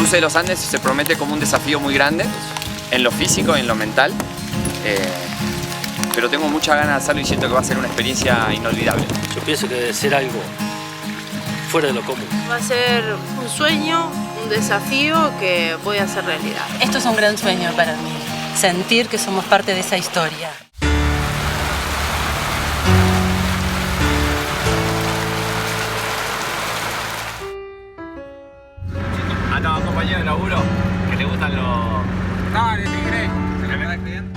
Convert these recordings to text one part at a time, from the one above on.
cruce de los Andes se promete como un desafío muy grande en lo físico y en lo mental, pero tengo muchas ganas de hacerlo y siento que va a ser una experiencia inolvidable. Yo pienso que debe ser algo fuera de lo común. Va a ser un sueño, un desafío que voy a hacer realidad. Esto es un gran sueño para mí, sentir que somos parte de esa historia. ¿Andaba compañero de laburo que le gustan los... No, de tigre. ¿Se le da bien?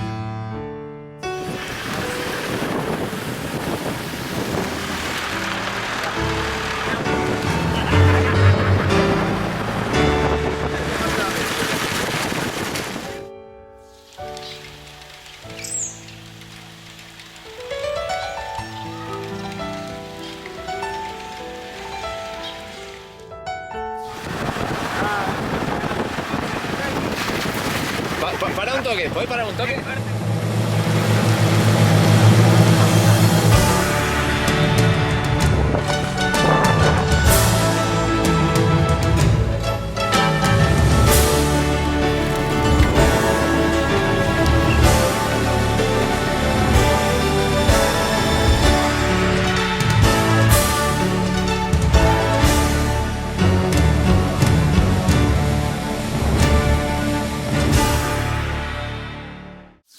Para un toque, ¿podés parar un toque?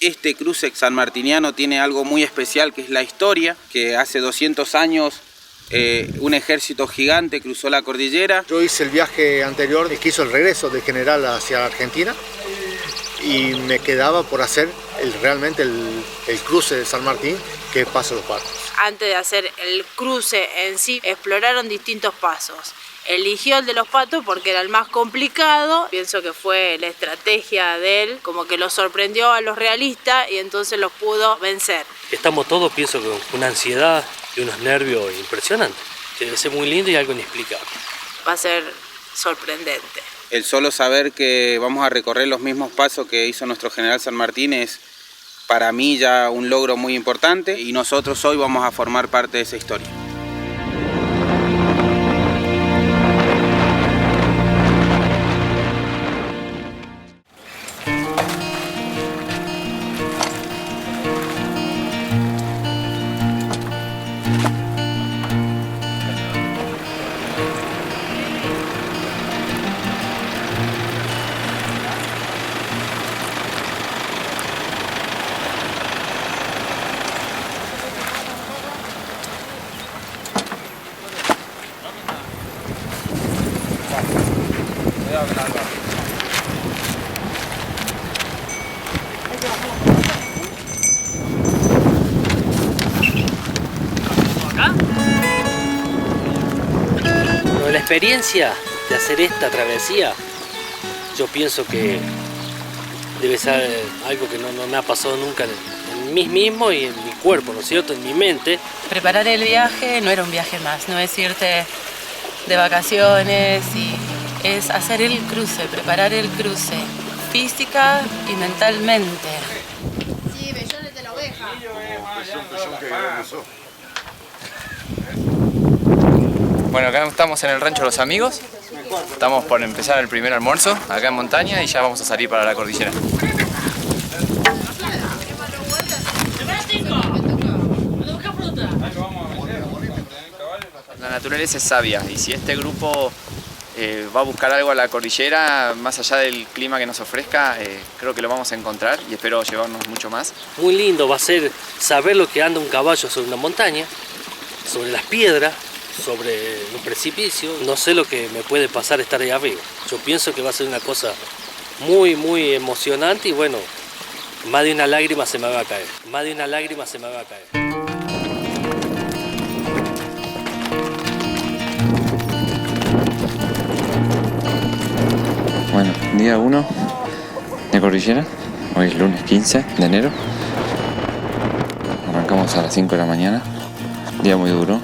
Este cruce sanmartiniano tiene algo muy especial, que es la historia, que hace 200 años un ejército gigante cruzó la cordillera. Yo hice el viaje anterior que hizo el regreso del general hacia Argentina y me quedaba por hacer realmente el cruce de San Martín, que es Paso de los Patos. Antes de hacer el cruce en sí, exploraron distintos pasos. Eligió el de los Patos porque era el más complicado. Pienso que fue la estrategia de él, como que lo sorprendió a los realistas y entonces los pudo vencer. Estamos todos, pienso, con una ansiedad y unos nervios impresionantes. Que debe ser muy lindo y algo inexplicable. Va a ser sorprendente. El solo saber que vamos a recorrer los mismos pasos que hizo nuestro general San Martín es para mí ya un logro muy importante y nosotros hoy vamos a formar parte de esa historia. Bueno, la experiencia de hacer esta travesía, yo pienso que debe ser algo que no me ha pasado nunca en mí mismo y en mi cuerpo, ¿no es cierto?, en mi mente. Preparar el viaje no era un viaje más, no es irte de vacaciones, y es hacer el cruce, preparar el cruce, física y mentalmente. Sí, vellones de la oveja. Bueno, acá estamos en el rancho Los Amigos. Estamos por empezar el primer almuerzo acá en montaña y ya vamos a salir para la cordillera. La naturaleza es sabia y si este grupo va a buscar algo a la cordillera, más allá del clima que nos ofrezca, creo que lo vamos a encontrar y espero llevarnos mucho más. Muy lindo va a ser saber lo que anda un caballo sobre una montaña, sobre las piedras, sobre un precipicio. No sé lo que me puede pasar estar ahí arriba. Yo pienso que va a ser una cosa muy, muy emocionante y bueno, más de una lágrima se me va a caer. Más de una lágrima se me va a caer. Bueno, día 1 de cordillera, hoy es lunes 15 de enero, arrancamos a las 5 de la mañana, día muy duro,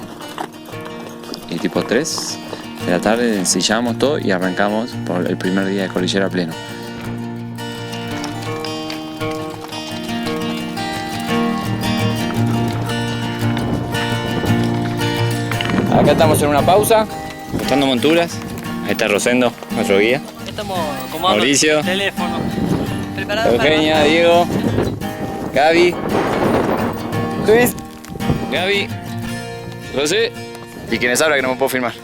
y tipo 3 de la tarde ensillamos todo y arrancamos por el primer día de cordillera pleno. Acá estamos en una pausa, buscando monturas. Ahí está Rosendo, nuestro guía. estamos acomodando Mauricio. el teléfono. Preparados Eugenia, Diego, Gaby, Luis, Gaby, José y quienes habla que no me puedo filmar.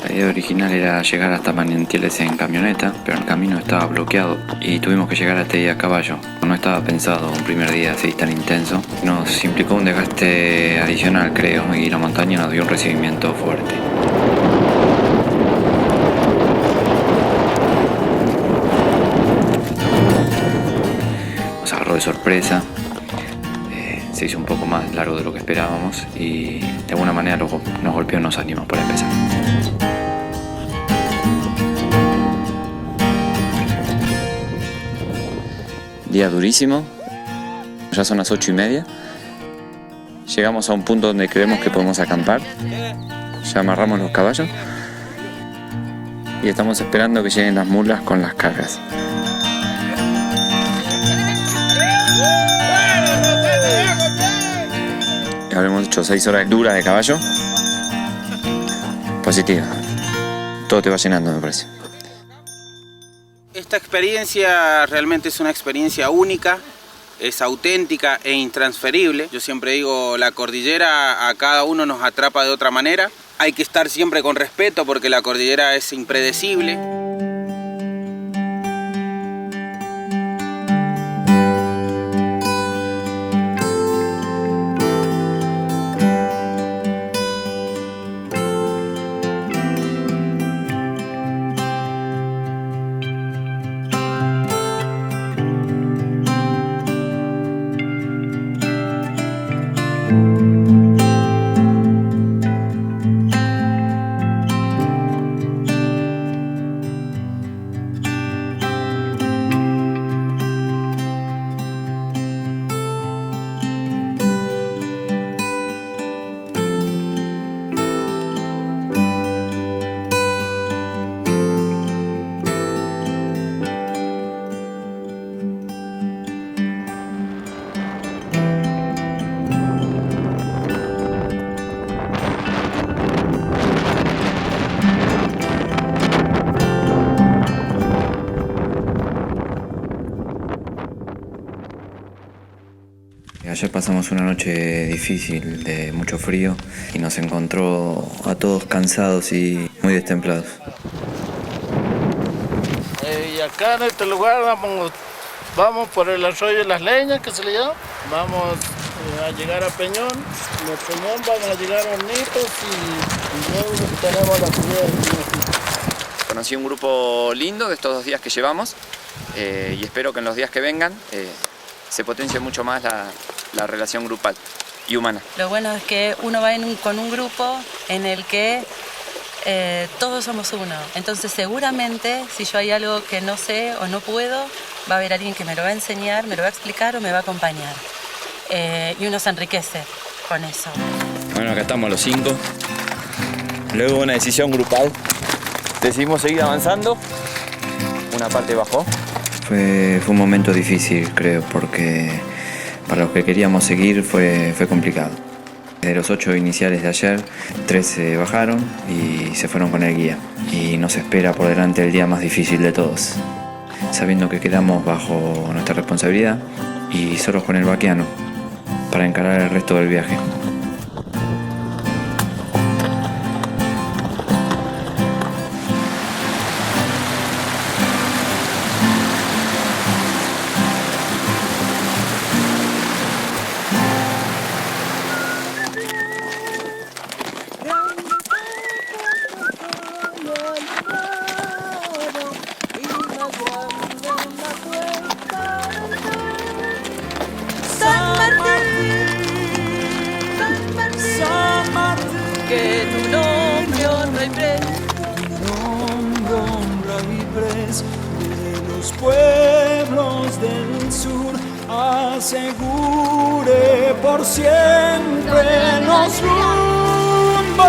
La idea original era llegar hasta Manantiales en camioneta, pero el camino estaba bloqueado y tuvimos que llegar hasta ahí a caballo. No estaba pensado un primer día así tan intenso. Nos implicó un desgaste adicional, creo, y la montaña nos dio un recibimiento fuerte. Nos agarró de sorpresa. Se hizo un poco más largo de lo que esperábamos y de alguna manera nos golpeó, nos animó para empezar. Día durísimo, ya son las 8:30. Llegamos a un punto donde creemos que podemos acampar. Ya amarramos los caballos y estamos esperando que lleguen las mulas con las cargas. Habremos hecho 6 horas duras de caballo. Positiva. Todo te va llenando, me parece. Esta experiencia realmente es una experiencia única, es auténtica e intransferible. Yo siempre digo, la cordillera a cada uno nos atrapa de otra manera. Hay que estar siempre con respeto porque la cordillera es impredecible. Ayer pasamos una noche difícil de mucho frío y nos encontró a todos cansados y muy destemplados. Y acá en este lugar vamos por el arroyo de las leñas, que se le llama. Vamos a llegar a Peñón. De Peñón vamos a llegar a Hornitos y luego tenemos la subida del Pinocito. Conocí un grupo lindo de estos 2 días que llevamos y espero que en los días que vengan se potencie mucho más la relación grupal y humana. Lo bueno es que uno va con un grupo en el que todos somos uno. Entonces seguramente si yo hay algo que no sé o no puedo, va a haber alguien que me lo va a enseñar, me lo va a explicar o me va a acompañar. Y uno se enriquece con eso. Bueno, acá estamos los 5. Luego de una decisión grupal, decidimos seguir avanzando. Una parte bajó. Fue un momento difícil, creo, porque para los que queríamos seguir fue complicado. De los 8 iniciales de ayer, 3 se bajaron y se fueron con el guía. Y nos espera por delante el día más difícil de todos, sabiendo que quedamos bajo nuestra responsabilidad y solos con el vaquiano para encarar el resto del viaje. Que tu nombre honra y pres de los pueblos del sur asegure por siempre los rumbos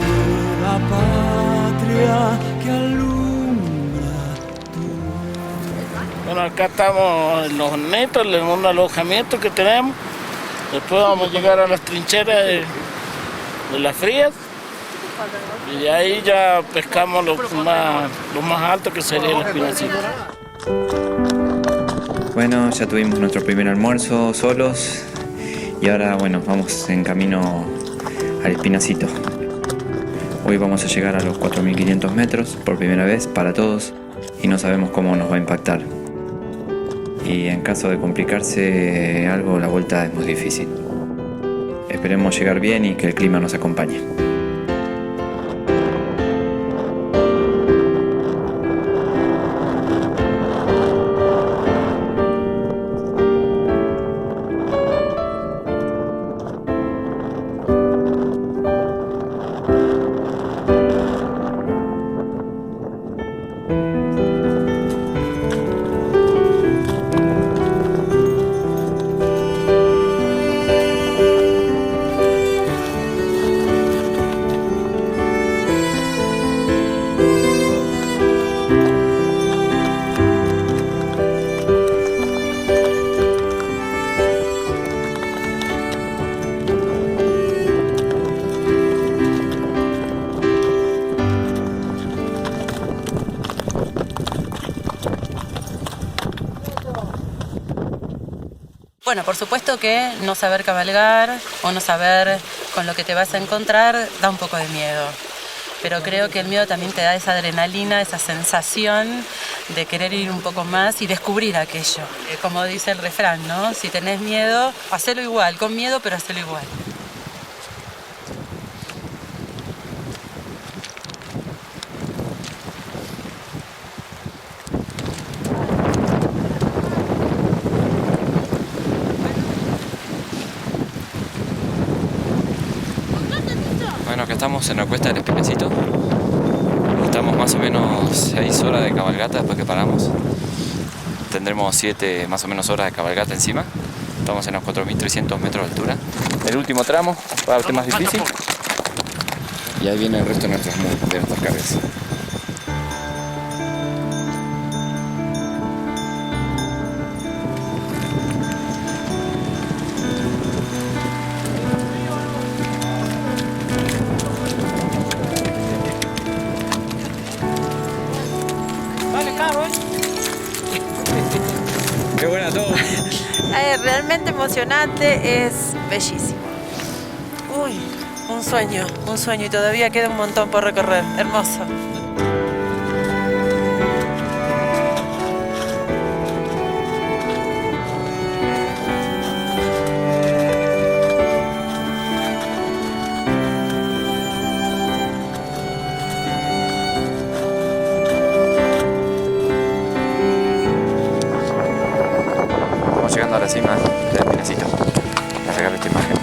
de la patria que alumbra tu. Bueno, acá estamos en los Hornitos, en un alojamiento que tenemos. Después vamos a llegar a las trincheras de las Frías Y de ahí ya pescamos lo más alto, que sería el Espinacito. Bueno, ya tuvimos nuestro primer almuerzo solos y ahora, bueno, vamos en camino al Espinacito. Hoy vamos a llegar a los 4.500 metros por primera vez para todos y no sabemos cómo nos va a impactar. Y en caso de complicarse algo, la vuelta es muy difícil. Esperemos llegar bien y que el clima nos acompañe. Bueno, por supuesto que no saber cabalgar o no saber con lo que te vas a encontrar da un poco de miedo. Pero creo que el miedo también te da esa adrenalina, esa sensación de querer ir un poco más y descubrir aquello. Como dice el refrán, ¿no? Si tenés miedo, hacelo igual, con miedo, pero hacelo igual. Bueno, acá estamos en la cuesta del Espinacito. Estamos más o menos 6 horas de cabalgata después que paramos. Tendremos 7 más o menos horas de cabalgata encima. Estamos en los 4.300 metros de altura. El último tramo, para el más difícil. Y ahí viene el resto de nuestras cargas. Qué buena todo. Realmente emocionante, es bellísimo. Uy, un sueño y todavía queda un montón por recorrer. Hermoso. Llegando a la cima del Espinacito. Voy a sacar esta imagen.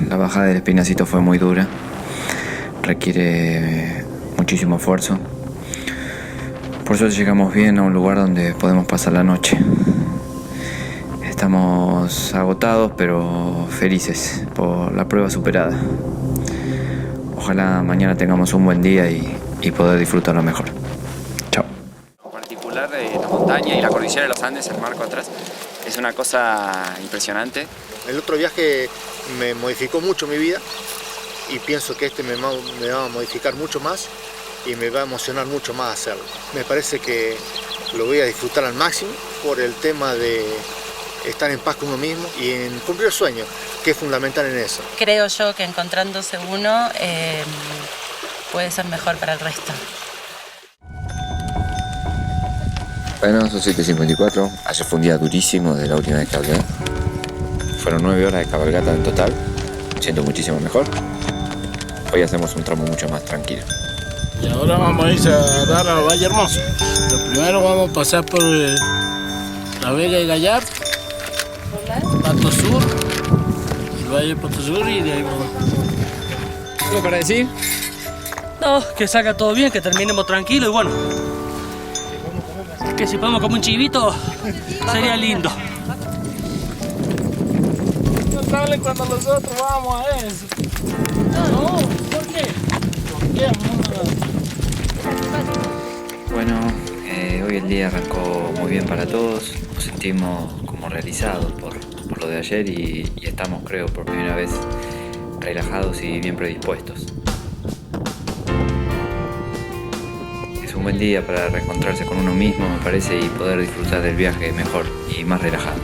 La bajada del Espinacito fue muy dura, requiere muchísimo esfuerzo. Por suerte llegamos bien a un lugar donde podemos pasar la noche. Estamos agotados pero felices por la prueba superada. Ojalá mañana tengamos un buen día y poder disfrutarlo mejor. Chao. En particular la montaña y la cordillera de los Andes, el marco atrás, es una cosa impresionante. El otro viaje me modificó mucho mi vida y pienso que este me va a modificar mucho más y me va a emocionar mucho más hacerlo. Me parece que lo voy a disfrutar al máximo por el tema de estar en paz con uno mismo y en cumplir el sueño, que es fundamental en eso. Creo yo que encontrándose uno puede ser mejor para el resto. Bueno, son 7:54. Ayer fue un día durísimo de la última vez que hablé. Fueron 9 horas de cabalgata en total. Siento muchísimo mejor. Hoy hacemos un tramo mucho más tranquilo. Y ahora vamos a ir a dar al Valle Hermoso. Pero primero vamos a pasar por La Vega y Gallar, Pato Sur, el Valle Pato Sur y de ahí vamos. ¿Algo para decir? No, que salga todo bien, que terminemos tranquilo y bueno. Que si podemos comer un chivito, sería lindo. No sale cuando nosotros vamos a eso. No, ¿por qué? ¿Por qué? Bueno, hoy el día arrancó muy bien para todos. Nos sentimos como realizados por lo de ayer y estamos, creo, por primera vez relajados y bien predispuestos. Es un buen día para reencontrarse con uno mismo, me parece, y poder disfrutar del viaje mejor y más relajados.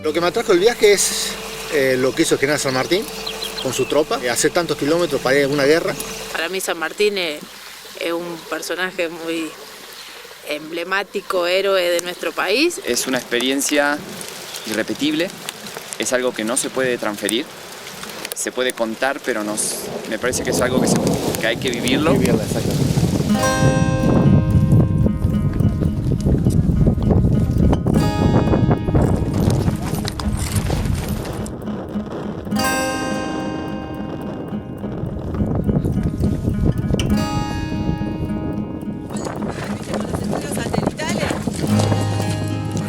Lo que me atrajo el viaje es lo que hizo el general San Martín con su tropa, hacer tantos kilómetros para ir a una guerra. Para mí San Martín es un personaje muy emblemático, héroe de nuestro país. Es una experiencia irrepetible, es algo que no se puede transferir, se puede contar, pero me parece que es algo que hay que vivirlo. Vivirla, exactamente.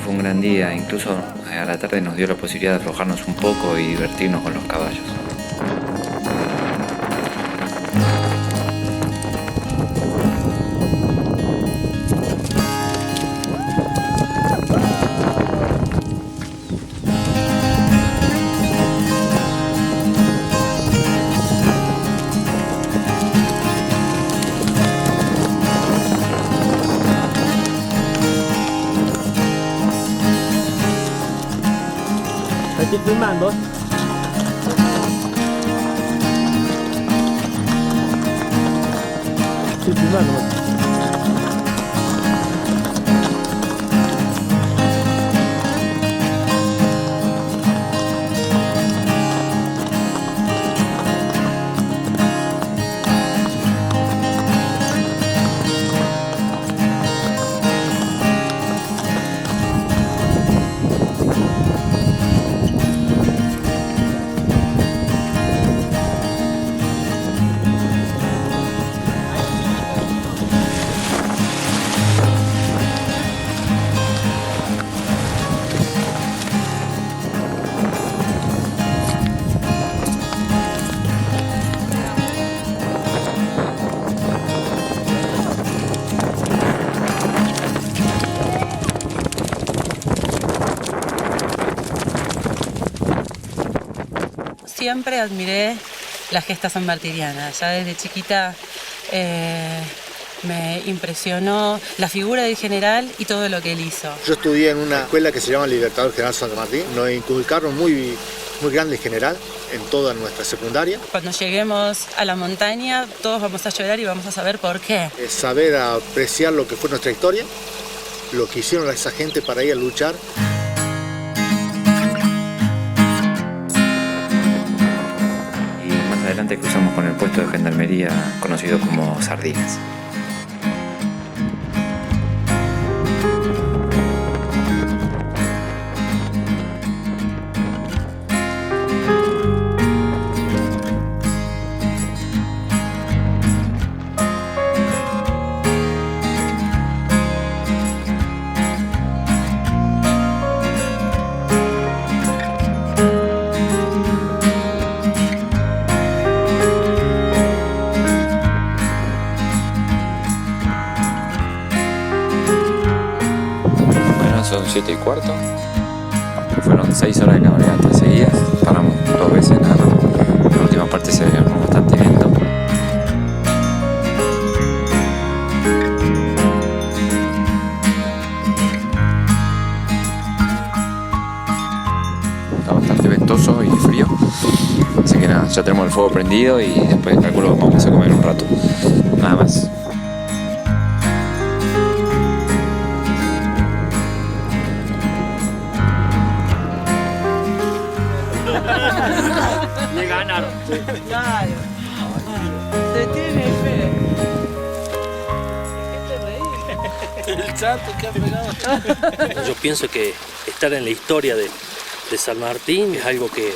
Fue un gran día, incluso a la tarde nos dio la posibilidad de aflojarnos un poco y divertirnos con los caballos. Estoy filmando. Estoy filmando. Siempre admiré la gesta sanmartiriana. Ya desde chiquita me impresionó la figura del general y todo lo que él hizo. Yo estudié en una escuela que se llama Libertador General San Martín. Nos inculcaron muy grande general en toda nuestra secundaria. Cuando lleguemos a la montaña, todos vamos a llorar y vamos a saber por qué. Es saber apreciar lo que fue nuestra historia, lo que hicieron esa gente para ir a luchar. Y más adelante cruzamos con el puesto de gendarmería conocido como Sardinas. Son 7:15. Fueron 6 horas de caminata seguidas. Paramos 2 veces nada más. La última parte se veía bastante viento. Está bastante ventoso y frío. Así que nada, ya tenemos el fuego prendido y después calculo que vamos a comer un rato. Nada más. Le ganaron. Claro. Se tiene fe. El salto que ha pegado. Yo pienso que estar en la historia de San Martín es algo que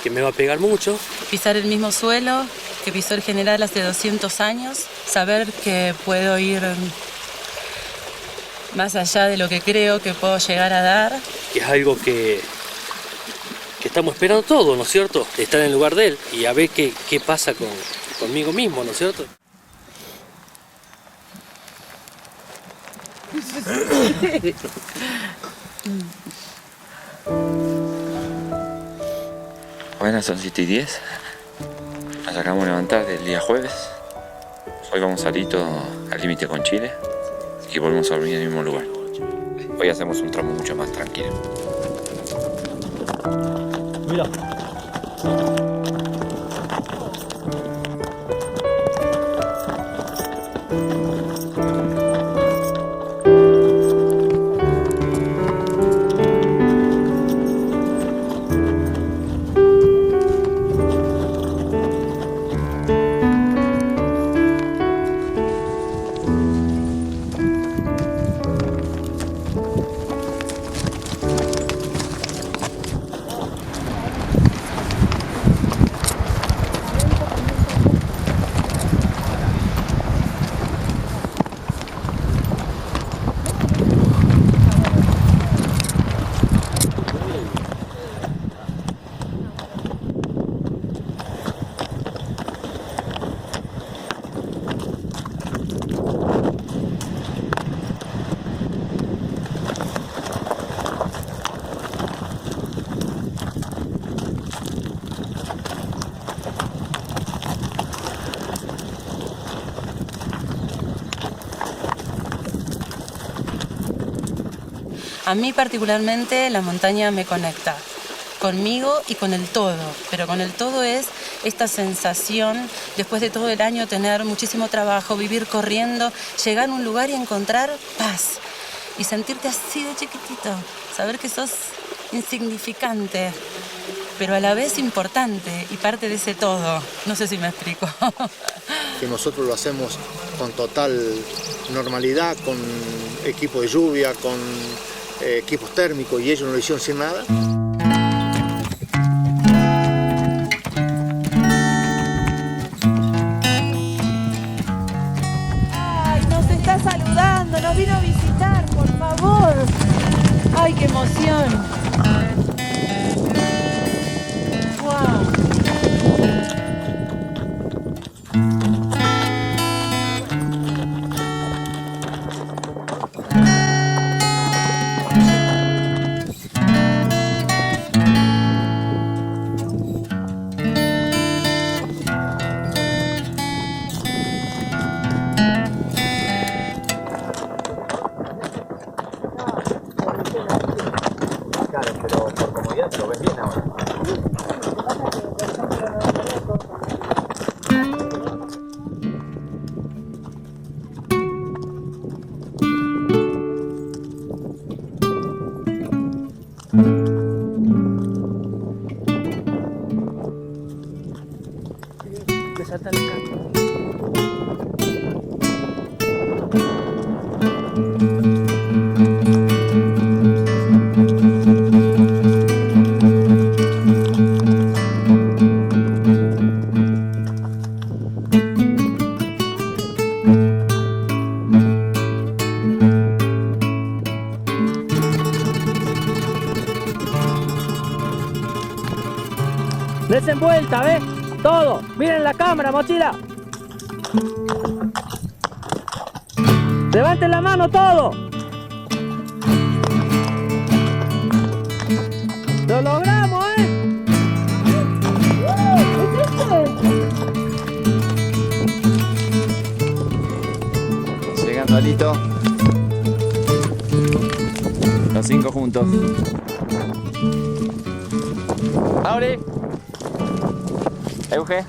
me va a pegar mucho. Pisar el mismo suelo que pisó el general hace 200 años, saber que puedo ir más allá de lo que creo que puedo llegar a dar. Es algo que estamos esperando todos, ¿no es cierto? Estar en el lugar de él y a ver qué pasa conmigo mismo, ¿no es cierto? Bueno, son 7:10. Nos acabamos de levantar del día jueves. Hoy vamos salito al límite con Chile y volvemos a dormir en el mismo lugar. Hoy hacemos un tramo mucho más tranquilo. Mira. A mí particularmente la montaña me conecta conmigo y con el todo, pero con el todo es esta sensación, después de todo el año tener muchísimo trabajo, vivir corriendo, llegar a un lugar y encontrar paz y sentirte así de chiquitito, saber que sos insignificante, pero a la vez importante y parte de ese todo. No sé si me explico. Que nosotros lo hacemos con total normalidad, con equipo de lluvia, con equipos térmicos, y ellos no lo hicieron sin nada. Ay, nos está saludando, nos vino a visitar, por favor. Ay, qué emoción. Wow. esta vez. Todo. Miren la cámara, mochila. Levanten la mano todo. ¡Lo logramos, Llegando Alito. Los 5 juntos. ¡Abre! Euge.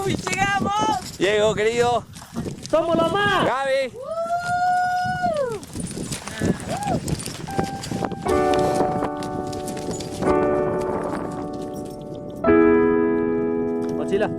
¡Uy! ¡Llegamos! Diego, querido. ¡Somos los más! Gaby. Mochila.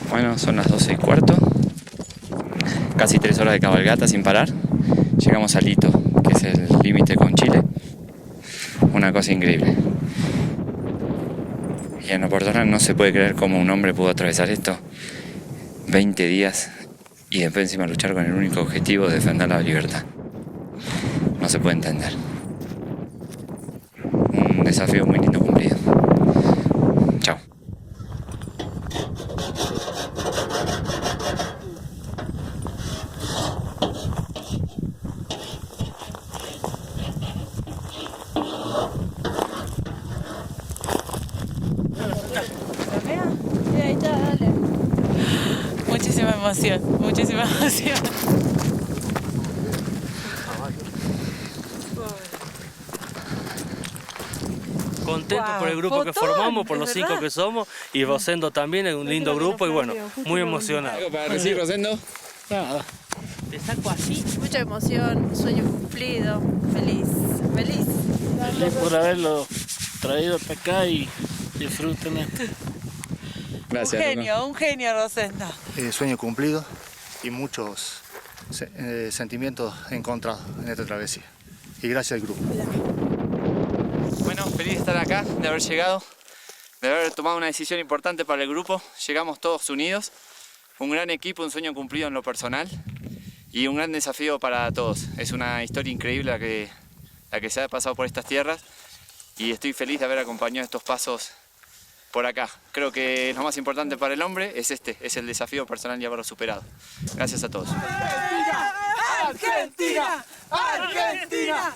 Bueno, son las 12:15. Casi 3 horas de cabalgata sin parar. Llegamos a Alito, que es el límite con Chile. Una cosa increíble. Y en lo personal no se puede creer cómo un hombre pudo atravesar esto. 20 días y después encima luchar con el único objetivo de defender la libertad. No se puede entender. Un desafío muy lindo cumplido. Chao. Muchísima emoción, muchísima emoción. Contento por el grupo que formamos, por los 5 que somos, y Rosendo también es un lindo grupo y bueno, muy emocionado. ¿Algo para decir, Rosendo? Nada. Te saco así. Mucha emoción, sueño cumplido, feliz. Feliz por haberlo traído hasta acá y disfruten esto. Gracias. Un genio, Rosendo. Sueño cumplido y muchos sentimientos encontrados en esta travesía. Y gracias al grupo. Bueno, feliz de estar acá, de haber llegado, de haber tomado una decisión importante para el grupo. Llegamos todos unidos, un gran equipo, un sueño cumplido en lo personal y un gran desafío para todos. Es una historia increíble la que se ha pasado por estas tierras y estoy feliz de haber acompañado estos pasos por acá. Creo que lo más importante para el hombre es es el desafío personal y haberlo superado. Gracias a todos. Argentina, Argentina,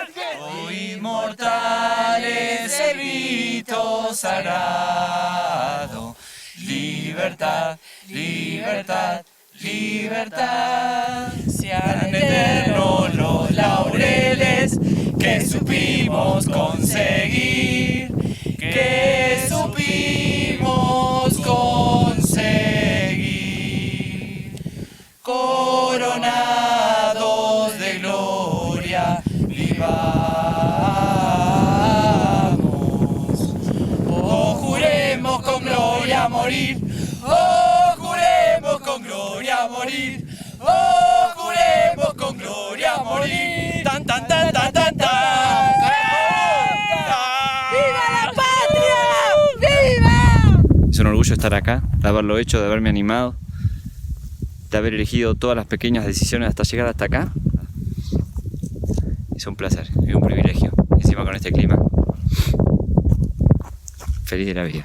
Argentina. Hoy inmortal es el grito sagrado. Libertad, libertad, libertad. Sean eternos los laureles que supimos conseguir, que supimos conseguir. Coronados de gloria, vivamos. Oh, juremos con gloria morir. Oh, juremos con gloria morir. Oh, juremos con gloria morir. Tan, tan, tan, tan, tan, tan. ¡Viva la patria! ¡Viva! Es un orgullo estar acá, de haberlo hecho, de haberme animado, de haber elegido todas las pequeñas decisiones hasta llegar hasta acá. Es un placer y un privilegio, encima con este clima. Feliz de la vida.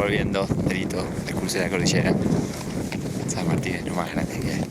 volviendo delito del cruce de la cordillera. San Martín es lo más grande que hay.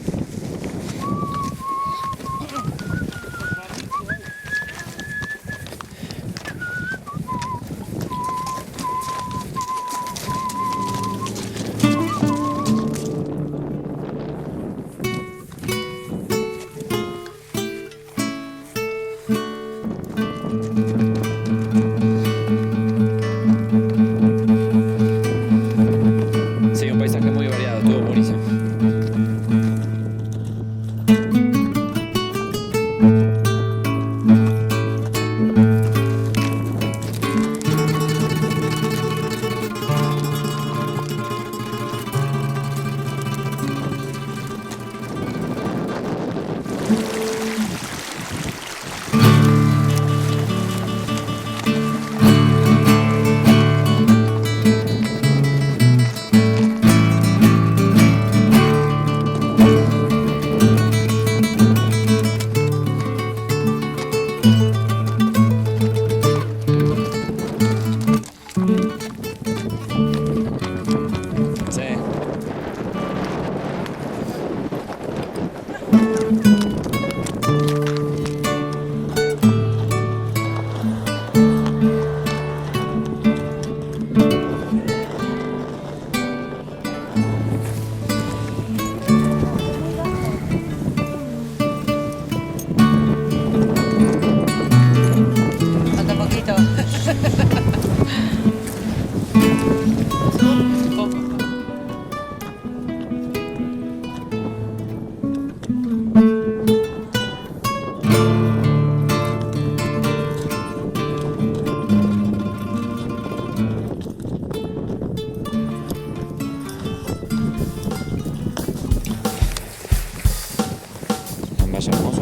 Hermoso.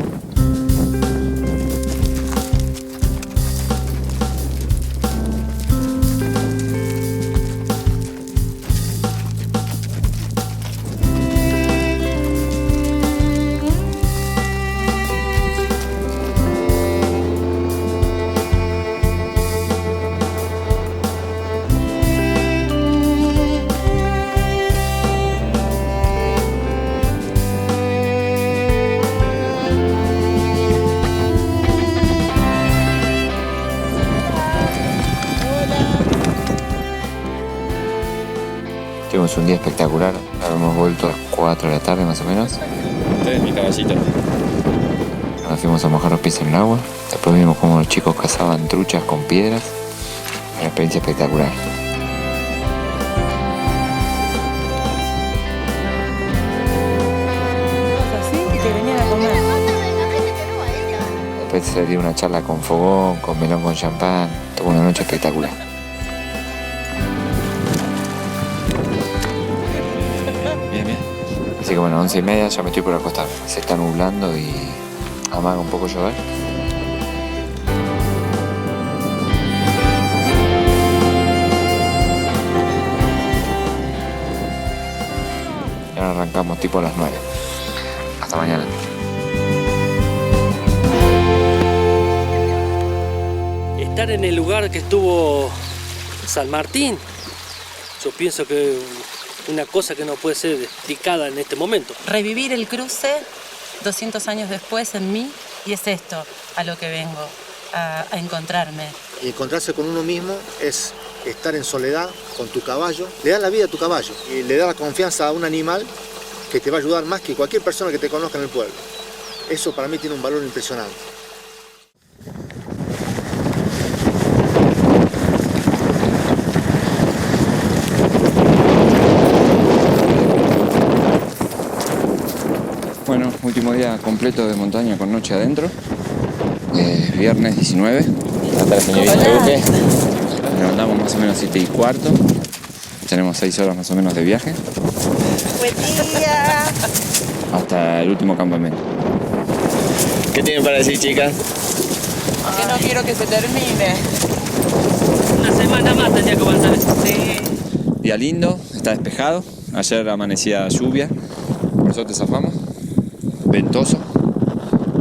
Tuvimos un día espectacular, habíamos vuelto a las 4 de la tarde más o menos. Este es mi caballito. Nos fuimos a mojar los pies en el agua, después vimos cómo los chicos cazaban truchas con piedras. Una experiencia espectacular. Después se dio una charla con fogón, con melón con champán, tuvo una noche espectacular. Así que bueno, 11:30 ya me estoy por acostar. Se está nublando y amaga un poco llover. Y ahora arrancamos tipo a las 9. Hasta mañana. Estar en el lugar que estuvo San Martín, yo pienso que una cosa que no puede ser explicada en este momento. Revivir el cruce 200 años después en mí, y es esto a lo que vengo a encontrarme. Y encontrarse con uno mismo es estar en soledad con tu caballo, le da la vida a tu caballo y le da la confianza a un animal que te va a ayudar más que cualquier persona que te conozca en el pueblo. Eso para mí tiene un valor impresionante. Bueno, último día completo de montaña con noche adentro. Viernes 19. Hasta la señorita Duque. Nos levantamos más o menos 7:15. Tenemos 6 horas más o menos de viaje. Buen día. Hasta el último campamento. ¿Qué tienen para decir, chicas? Que no quiero que se termine. Una semana más tendría que avanzar eso. Sí. Día lindo, está despejado. Ayer amanecía lluvia, por eso te zafamos. Ventoso,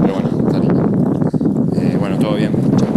pero bueno, está lindo. Bueno, todo bien. Chao.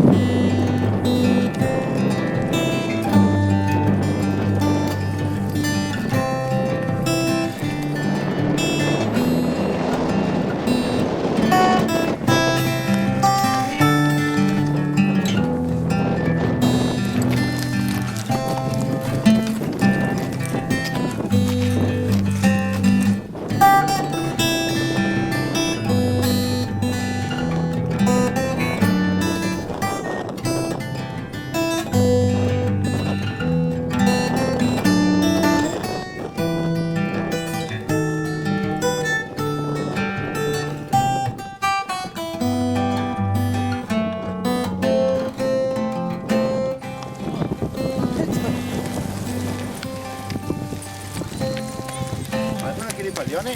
Leone.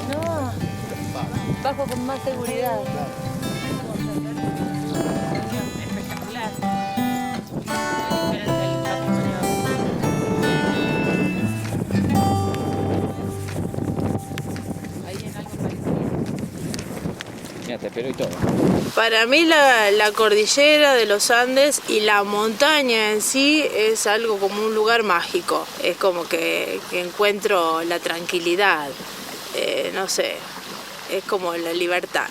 No, bajo con más seguridad. Mira, te espero y todo. Para mí la cordillera de los Andes y la montaña en sí es algo como un lugar mágico. Es como que encuentro la tranquilidad, no sé, es como la libertad.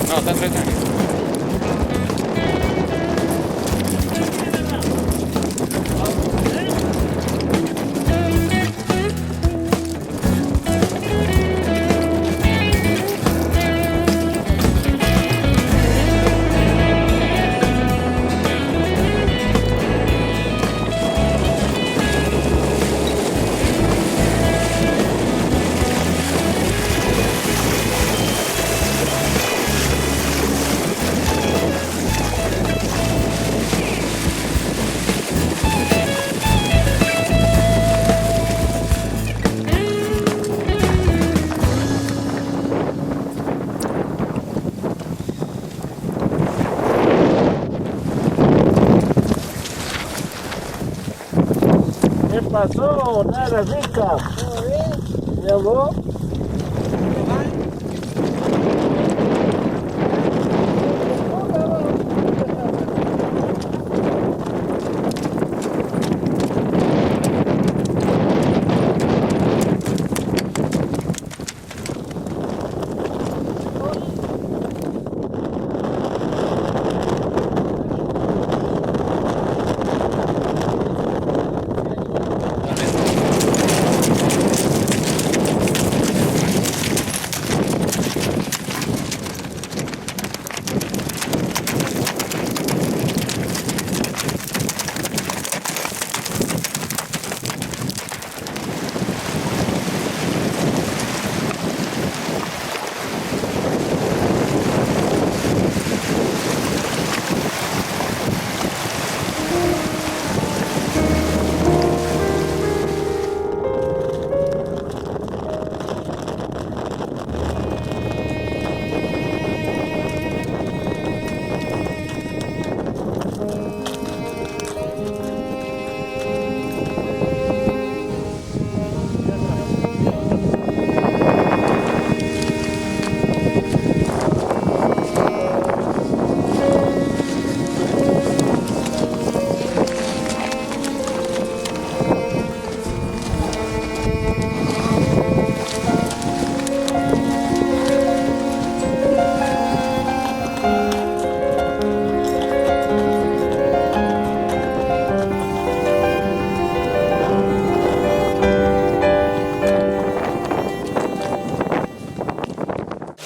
No, están re tranquilos. ¿Qué pasó? Nada rica. ¿Y a vos?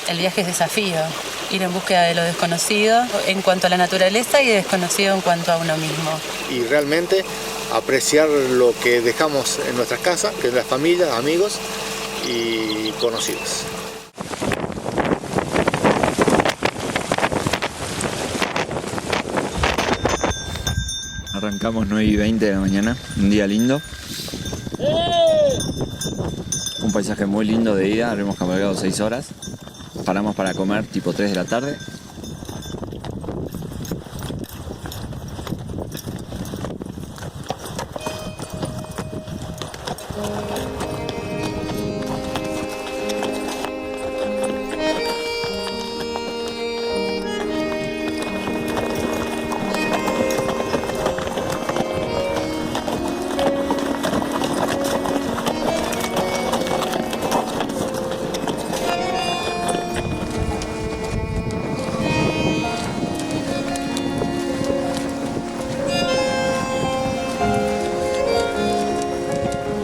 El viaje es desafío, ir en búsqueda de lo desconocido en cuanto a la naturaleza y desconocido en cuanto a uno mismo. Y realmente apreciar lo que dejamos en nuestras casas, que es la familia, amigos y conocidos. Arrancamos 9:20 de la mañana, un día lindo. Un paisaje muy lindo de ida, habremos cabalgado 6 horas. Paramos para comer tipo 3 de la tarde.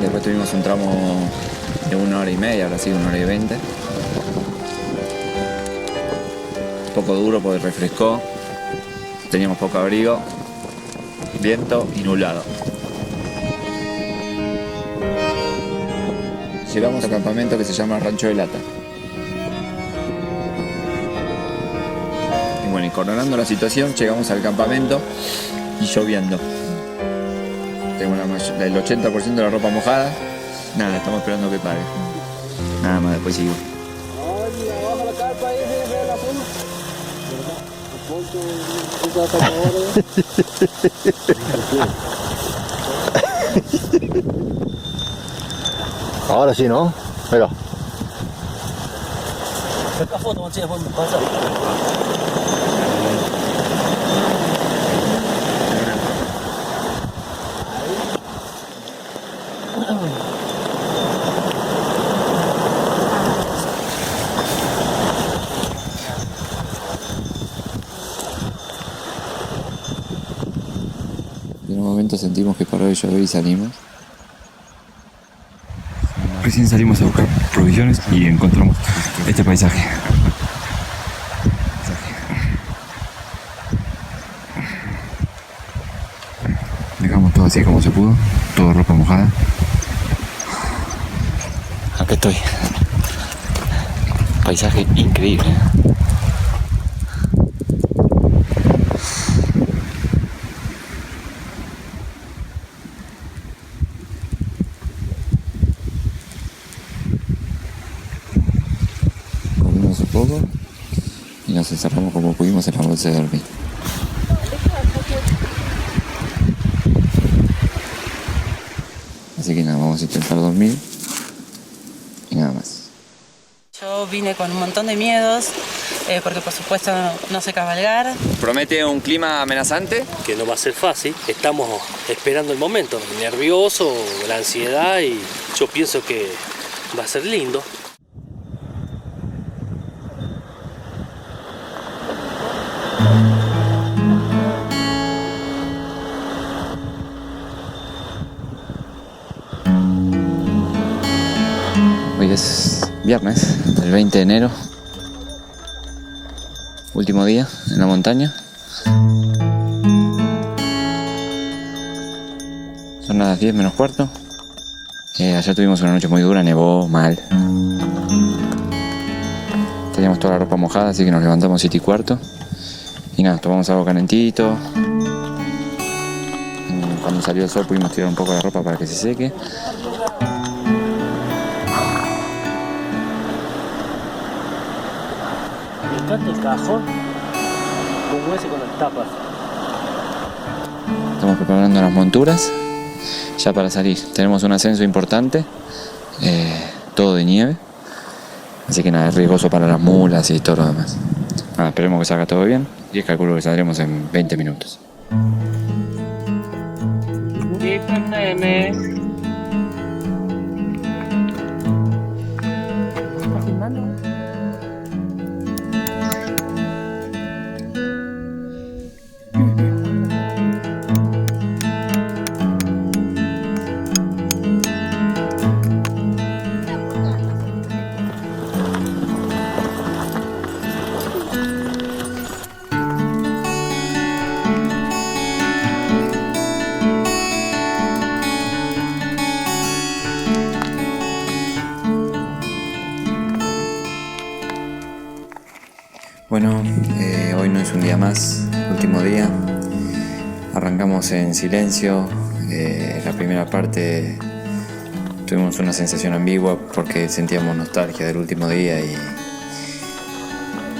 Después tuvimos un tramo de 1 hora y media, ahora sí 1 hora y 20. poco duro porque refrescó. Teníamos poco abrigo, viento y nublado. Llegamos al campamento que se llama Rancho de Lata. Y bueno, y coronando la situación, llegamos al campamento y lloviendo. Tengo el 80% de la ropa mojada. Nada, estamos esperando que pare. Nada más, después sigo. Ahora sí, ¿no? Mira. Saca foto, mochila, después me pasa. En un momento sentimos que paró de llover y salimos. Recién salimos a buscar provisiones y encontramos este paisaje. Dejamos todo así como se pudo, toda ropa mojada. Acá estoy. Paisaje increíble. Comimos un poco y nos encerramos como pudimos en la bolsa de dormir. Así que nada, vamos a intentar dormir y nada más. Yo vine con un montón de miedos, porque por supuesto no sé cabalgar. Promete un clima amenazante. Que no va a ser fácil. Estamos esperando el momento, nervioso, la ansiedad, y yo pienso que va a ser lindo. Hoy es viernes, el 20 de enero, último día en la montaña. Son las 10 menos cuarto. Ayer tuvimos una noche muy dura, nevó mal. Teníamos toda la ropa mojada, así que nos levantamos 7 y cuarto. Y nada, tomamos algo calentito. Cuando salió el sol pudimos tirar un poco de ropa para que se seque. Me encanta el cajón como ese con las tapas. Estamos preparando las monturas ya para salir. Tenemos un ascenso importante, todo de nieve. Así que nada, es riesgoso para las mulas y todo lo demás. Nada, esperemos que salga todo bien y calculo que saldremos en 20 minutos. Nene. ¿Estás filmando? Bueno, hoy no es un día más, último día. Arrancamos en silencio. La primera parte tuvimos una sensación ambigua porque sentíamos nostalgia del último día y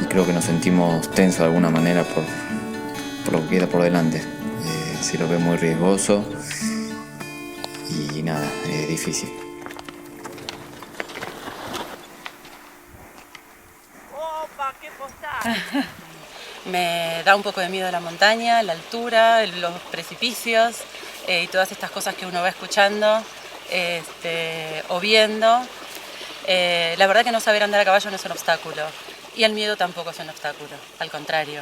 creo que nos sentimos tensos de alguna manera por lo que queda por delante. Se lo ve muy riesgoso y nada, difícil. Me da un poco de miedo la montaña, la altura, los precipicios y todas estas cosas que uno va escuchando o viendo. La verdad que no saber andar a caballo no es un obstáculo y el miedo tampoco es un obstáculo, al contrario.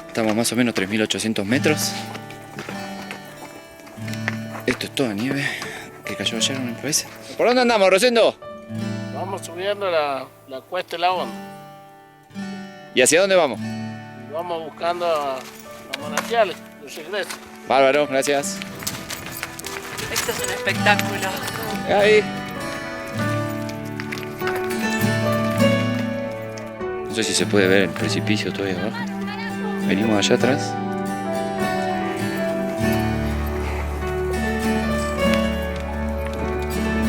Estamos más o menos 3.800 metros. Esto es toda nieve que cayó ayer, ¿no me parece? ¿Por dónde andamos, Rosendo? Vamos subiendo la cuesta y la onda. ¿Y hacia dónde vamos? Y vamos buscando a los manantiales, los regresos. Bárbaro, gracias. Esto es un espectáculo. Ahí. No sé si se puede ver el precipicio todavía abajo. Venimos allá atrás.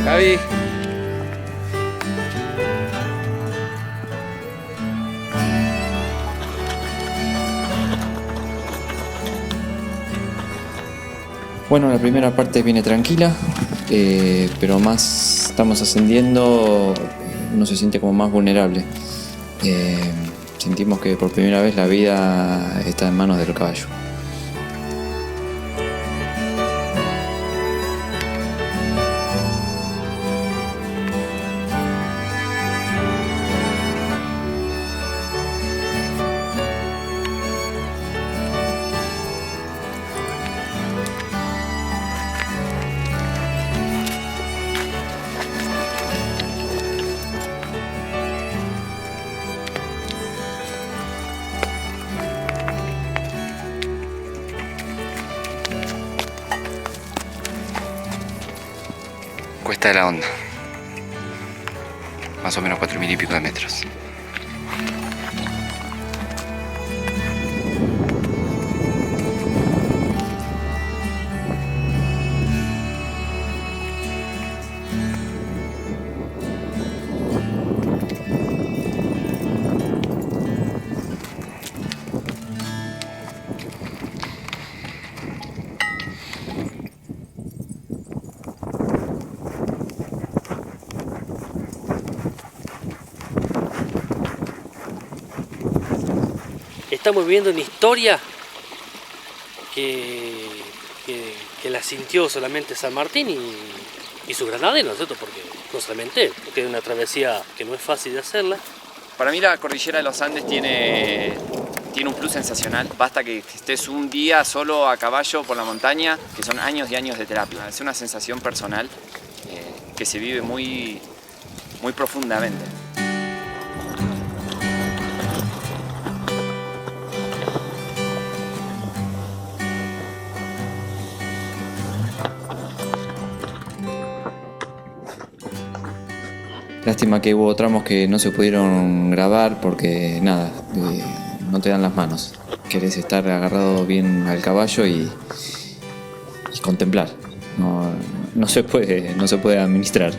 Gaby. Bueno, la primera parte viene tranquila, pero más estamos ascendiendo, uno se siente como más vulnerable. Sentimos que por primera vez la vida está en manos del caballo. Cuesta de la Honda, más o menos 4.000 y pico de metros. Estamos viviendo una historia que la sintió solamente San Martín y su granadero, ¿no es cierto? Porque no solamente él, porque es una travesía que no es fácil de hacerla. Para mí la cordillera de los Andes tiene un plus sensacional. Basta que estés un día solo a caballo por la montaña, que son años y años de terapia. Es una sensación personal que se vive muy profundamente. Lástima que hubo tramos que no se pudieron grabar porque nada, no te dan las manos. Querés estar agarrado bien al caballo y contemplar. No se puede administrar.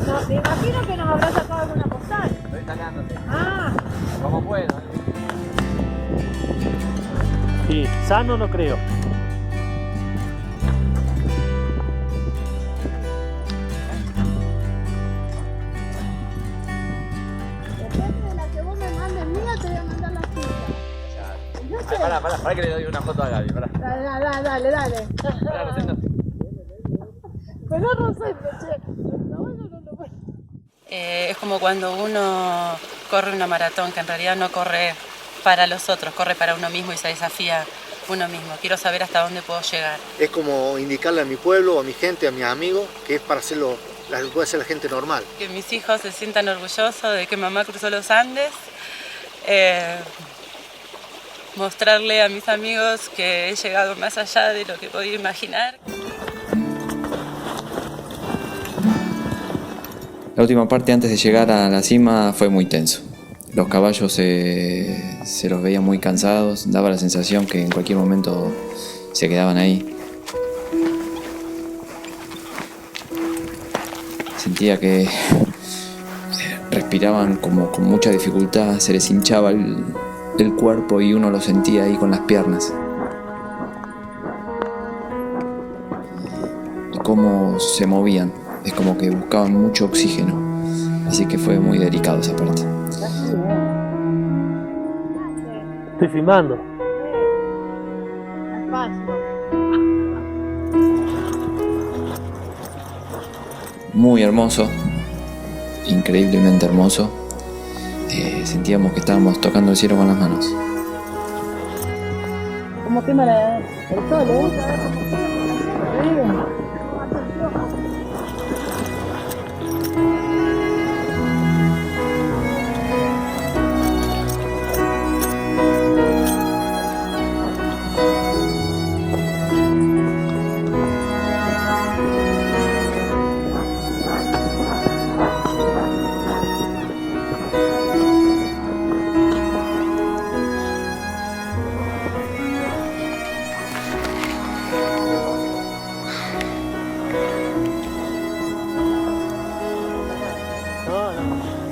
No, me imagino que nos habrá sacado alguna postal. Estoy sacándote. Ah. Como puedo. Sí, sano no creo. Depende de la que vos me mandes mía, te voy a mandar las tuyas. No sé. Para que le doy una foto a Gaby, pará. Dale. Pero no sé, Es como cuando uno corre una maratón, que en realidad no corre para los otros, corre para uno mismo y se desafía uno mismo. Quiero saber hasta dónde puedo llegar. Es como indicarle a mi pueblo, a mi gente, a mis amigos, que es para hacerlo, puede ser la gente normal. Que mis hijos se sientan orgullosos de que mamá cruzó los Andes. Mostrarle a mis amigos que he llegado más allá de lo que podía imaginar. La última parte antes de llegar a la cima fue muy tenso. Los caballos se los veía muy cansados, daba la sensación que en cualquier momento se quedaban ahí. Sentía que respiraban como con mucha dificultad, se les hinchaba el cuerpo y uno lo sentía ahí con las piernas. Y cómo se movían, es como que buscaban mucho oxígeno, así que fue muy delicado esa parte. Estoy filmando. Muy hermoso, increíblemente hermoso. Sentíamos que estábamos tocando el cielo con las manos. ¿Cómo quema el sol,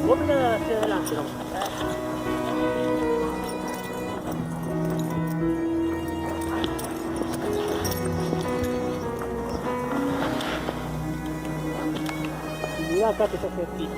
Vos mirá hacia adelante, ¿no? Mirá acá que está cerquita.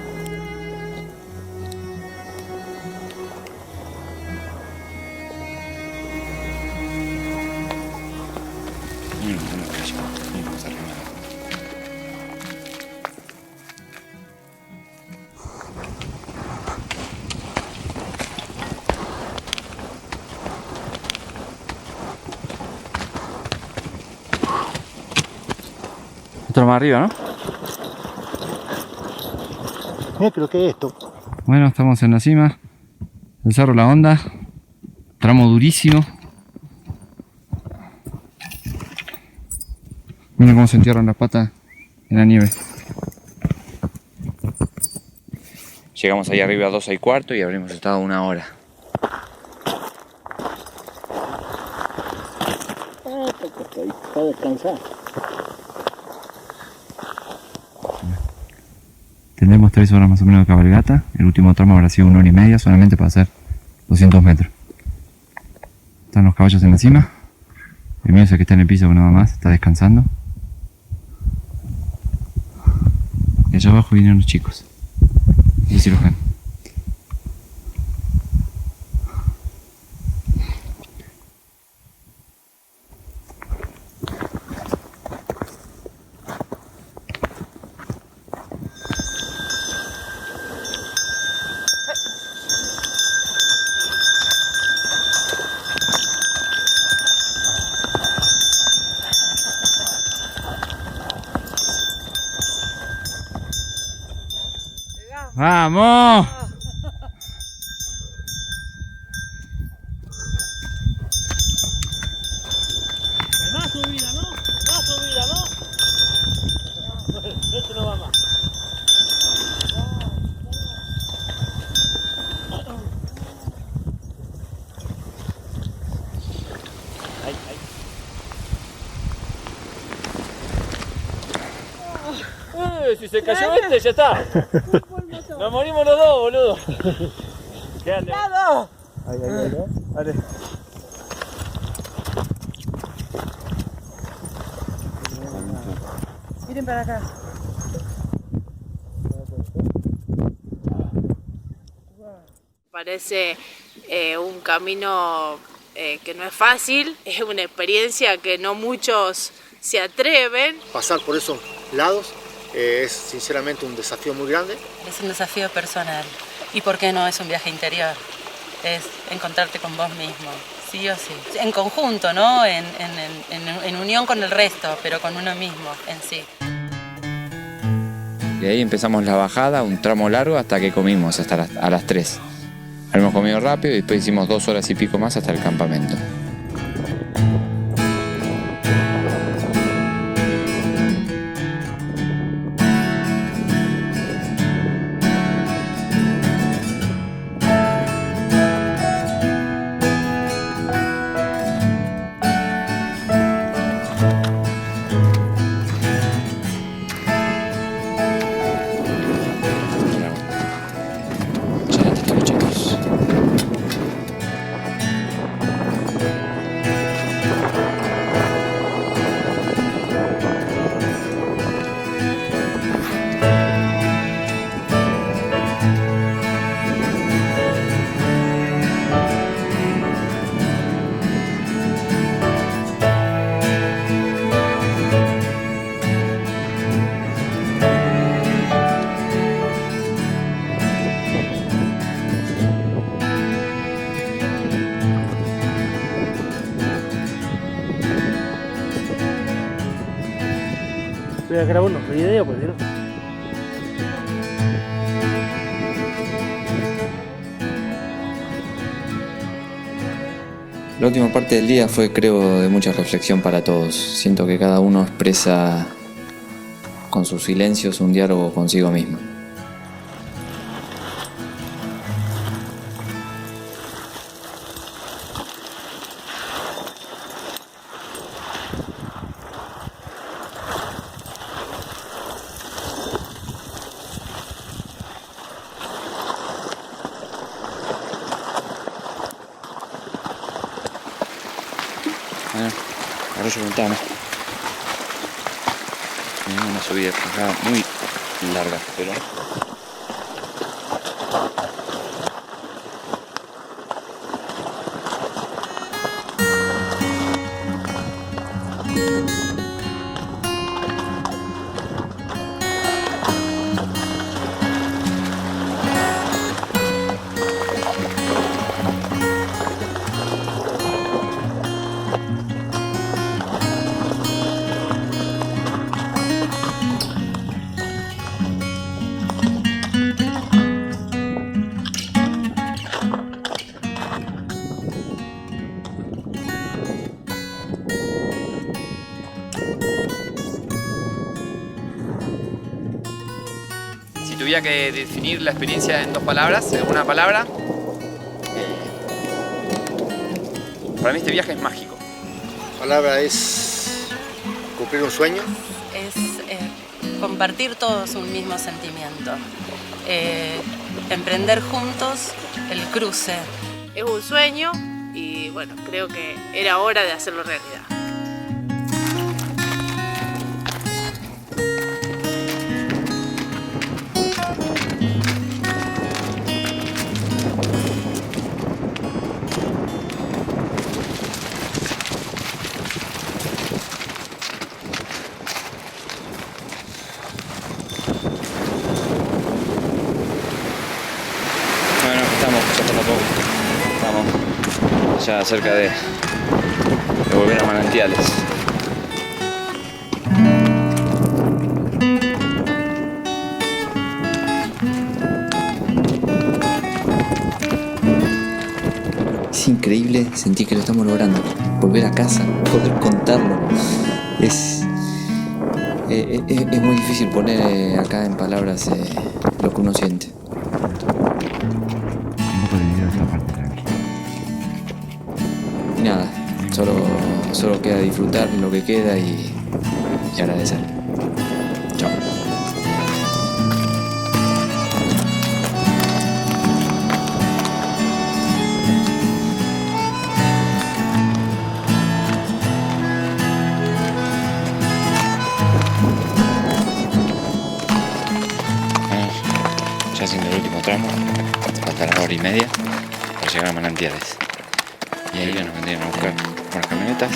Otro más arriba, ¿no? Mira, creo que es esto. Bueno, estamos en la cima del Cerro La Honda. Tramo durísimo. Miren cómo se entierran las patas en la nieve. Llegamos ahí arriba a 2:15 y habremos estado 1 hora. Para descansar. Tendremos 3 horas más o menos de cabalgata. El último tramo habrá sido 1 hora y media solamente para hacer 200 metros. Están los caballos en la cima. El mío es el que está en el piso, nada más, está descansando. Y allá abajo vienen los chicos. Y si los ven. ¡Vamos! Más subida, ¿no? Más subida, ¿no? Esto no va más. Ahí, ahí. Si se cayó este, ya está. Nos morimos los dos, boludo. Quédate. Ahí, ¿no? Vale. Miren para acá. Parece un camino que no es fácil, es una experiencia que no muchos se atreven. Pasar por esos lados es sinceramente un desafío muy grande. Es un desafío personal. ¿Y por qué no es un viaje interior? Es encontrarte con vos mismo, sí o sí. En conjunto, ¿no? En unión con el resto, pero con uno mismo en sí. De ahí empezamos la bajada, un tramo largo hasta que comimos, hasta a las 3. Habíamos comido rápido y después hicimos 2 horas y pico más hasta el campamento. Voy a grabar unos videos, pues, ¿no? La última parte del día fue, creo, de mucha reflexión para todos. Siento que cada uno expresa con sus silencios un diálogo consigo mismo. Bueno, Arroyo Ventana. Tenemos una subida acá muy larga, pero... Si tuviera que definir la experiencia en dos palabras, en una palabra, para mí este viaje es mágico. La palabra es cumplir un sueño. Es compartir todos un mismo sentimiento. Emprender juntos el cruce. Es un sueño y bueno, creo que era hora de hacerlo realidad. Bueno, estamos, ya falta poco. Estamos ya cerca de volver a Manantiales. Es increíble sentir que lo estamos logrando. Volver a casa, poder contarlo. Es muy difícil poner acá en palabras lo que uno siente. Y nada, solo queda disfrutar lo que queda y agradecer. Chao. Ya haciendo el último tramo, falta la hora y media para llegar a Manantiales. Y ahí nos vendrían a buscar unas camionetas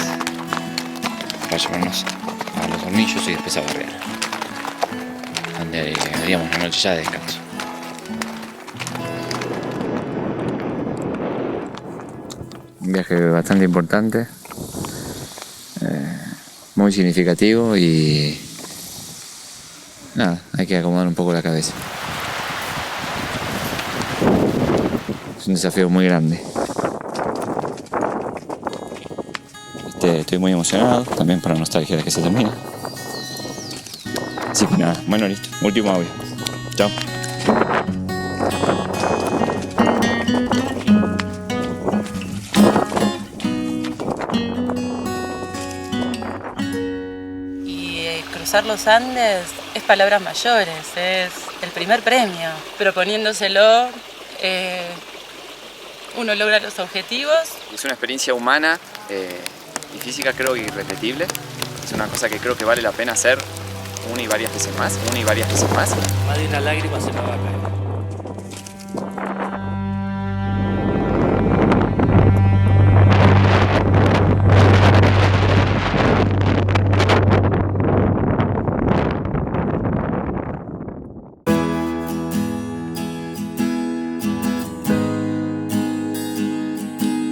para llevarnos a Los Hornillos y después a Barrera, donde haríamos la noche ya de descanso. Un viaje bastante importante, muy significativo y nada, hay que acomodar un poco la cabeza. Es un desafío muy grande. Estoy muy emocionado, también por la nostalgia de que se termine. Así que nada, bueno, listo. Último audio. Chao. Y cruzar los Andes es palabras mayores, es el primer premio. Proponiéndoselo, uno logra los objetivos. Es una experiencia humana y física, creo, irrepetible. Es una cosa que creo que vale la pena hacer una y varias veces más, Más de una lágrima se me va a caer.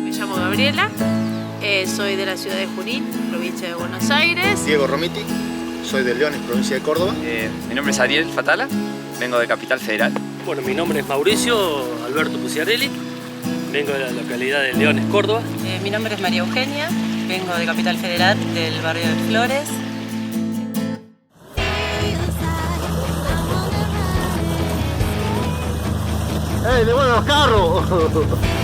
Me llamo Gabriela, soy de la ciudad de Junín, provincia de Buenos Aires. Diego Romiti, soy de Leones, provincia de Córdoba. Mi nombre es Ariel Fatala, vengo de Capital Federal. Bueno, mi nombre es Mauricio Alberto Puciarelli, vengo de la localidad de Leones, Córdoba. Mi nombre es María Eugenia, vengo de Capital Federal, del barrio de Flores. ¡Ey, devuelve los carros!